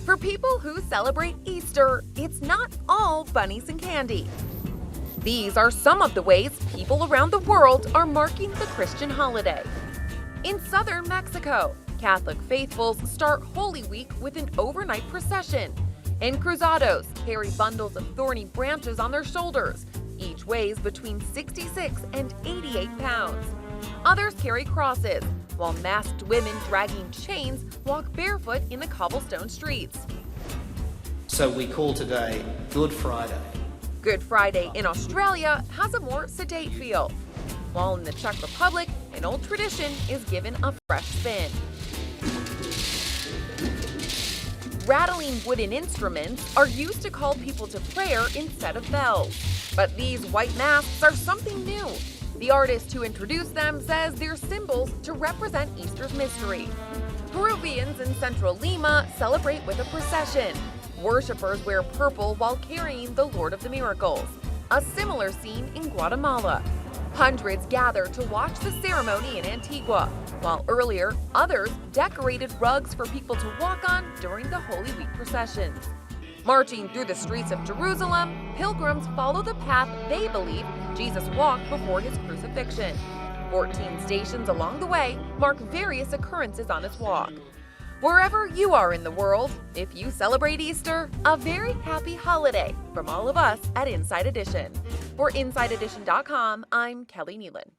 For people who celebrate Easter, it's not all bunnies and candy. These are some of the ways people around the world are marking the Christian holiday. In southern Mexico, Catholic faithfuls start Holy Week with an overnight procession, and cruzados carry bundles of thorny branches on their shoulders. Each weighs between 66 and 88 pounds. Others carry crosses, while masked women dragging chains walk barefoot in the cobblestone streets. So we call today Good Friday. Good Friday in Australia has a more sedate feel, while in the Czech Republic, an old tradition is given a fresh spin. Rattling wooden instruments are used to call people to prayer instead of bells. But these white masks are something new. The artist who introduced them says they're symbols to represent Easter's mystery. Peruvians in central Lima celebrate with a procession. Worshippers wear purple while carrying the Lord of the Miracles. A similar scene in Guatemala. Hundreds gather to watch the ceremony in Antigua, while earlier, others decorated rugs for people to walk on during the Holy Week processions. Marching through the streets of Jerusalem, pilgrims follow the path they believe Jesus walked before his crucifixion. 14 stations along the way mark various occurrences on his walk. Wherever you are in the world, if you celebrate Easter, a very happy holiday from all of us at Inside Edition. For InsideEdition.com, I'm Kelly Nealon.